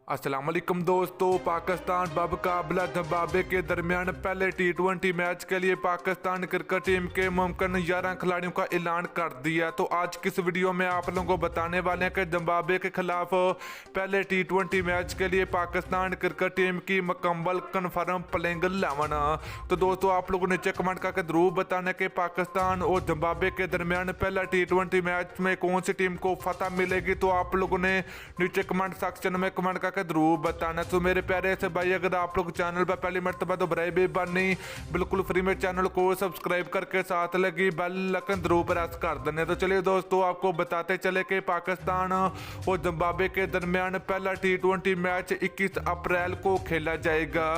अस्सलाम वालेकुम दोस्तों, पाकिस्तान बमुकाबला जिम्बाब्वे के दरमियान पहले टी20 मैच के लिए पाकिस्तान क्रिकेट टीम के मुमकिन 11 खिलाड़ियों का ऐलान कर दिया। तो आज की इस वीडियो में आप लोगों को बताने वाले हैं कि जिम्बाब्वे के खिलाफ पहले टी20 मैच के लिए पाकिस्तान क्रिकेट टीम की मुकम्मल कन्फर्म प्लेइंग 11। तो दोस्तों आप लोगों नीचे कमेंट करके जरूर बताना कि पाकिस्तान और जिम्बाब्वे के दरमियान पहला टी20 मैच में कौन सी टीम को फतह मिलेगी। तो आप लोगों ने नीचे कमेंट सेक्शन में कमेंट करके जरूर बताना। तो मेरे प्यारे से भाई, अगर आप लोग चैनल पर पहली मरतबा तो बराए बेबानी बिल्कुल फ्री में चैनल को सब्सक्राइब करके साथ लगी बेल आइकन जरूर प्रेस कर देने। तो चलिए दोस्तों आपको बताते चले कि पाकिस्तान और जिम्बाब्वे के दरमियान पहला टी20 मैच 21 अप्रैल को खेला जाएगा।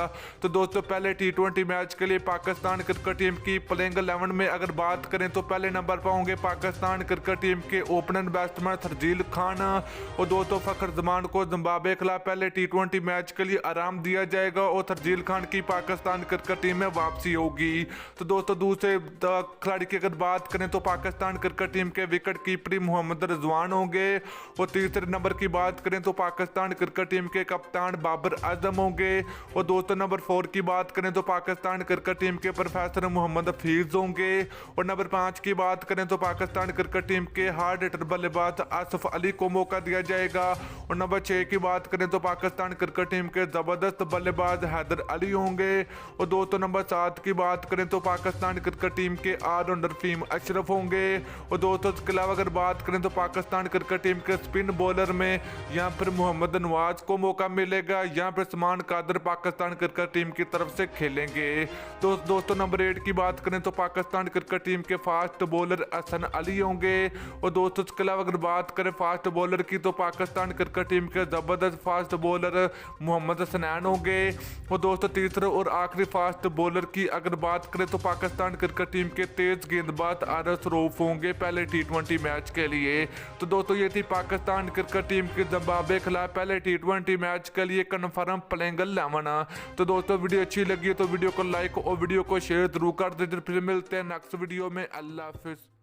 तो दोस्तों पहले टी20 मैच के लिए पाकिस्तान क्रिकेट टीम की प्लेइंग 11 में अगर बात करें तो पहले नंबर पर होंगे पाकिस्तान क्रिकेट टीम के ओपनर बैट्समैन शर्जील खान और दोस्तों फखर जमान को जिम्बाब्वे के खिलाफ पहले टी20 मैच के लिए आराम दिया जाएगा और शर्जील खान की पाकिस्तान क्रिकेट टीम में वापसी होगी। तो दोस्तों दूसरे खिलाड़ी की अगर बात करें तो पाकिस्तान क्रिकेट टीम के विकेट कीपर मोहम्मद रिजवान होंगे और तीसरे नंबर की बात करें तो पाकिस्तान क्रिकेट टीम के कप्तान बाबर आजम होंगे और दोस्तों नंबर 4 की बात करें तो पाकिस्तान क्रिकेट टीम के प्रोफेसर मोहम्मद हफीज होंगे और नंबर 5 की बात करें तो पाकिस्तान क्रिकेट टीम के हार्ड हिटर बल्लेबाज आसिफ अली को मौका दिया जाएगा और नंबर 6 की बात करें तो पाकिस्तान क्रिकेट टीम के जबरदस्त बल्लेबाज हैदर अली होंगे और दोस्तों नंबर 7 की बात करें तो पाकिस्तान क्रिकेट टीम के ऑलराउंडर फहीम अशरफ होंगे और दोस्तों इसके अलावा अगर बात करें तो पाकिस्तान क्रिकेट टीम के स्पिन बॉलर में या फिर मोहम्मद नवाज को मौका मिलेगा या फिर समान कादर पाकिस्तान क्रिकेट टीम की तरफ से खेलेंगे। तो दोस्तों नंबर 8 की बात करें तो पाकिस्तान क्रिकेट टीम के फास्ट बॉलर हसन अली होंगे और दोस्तों इसके अलावा अगर बात करें फास्ट बॉलर की तो पाकिस्तान क्रिकेट टीम के जबरदस्त फास्ट बॉलर मोहम्मद सनैन होंगे और दोस्तों तीसरे और आखिरी फास्ट बॉलर की अगर बात करें तो पाकिस्तान क्रिकेट टीम के तेज गेंदबाज आरस रऊफ होंगे पहले टी20 मैच के लिए। तो दोस्तों ये थी पाकिस्तान क्रिकेट टीम के जिम्बाब्वे खिलाफ पहले टी20 मैच के लिए कन्फर्म प्लेइंग 11। तो दोस्तों वीडियो अच्छी लगी तो वीडियो को लाइक और वीडियो को शेयर जरूर कर दीजिए। फिर मिलते हैं नेक्स्ट वीडियो में। अल्लाह हाफिज।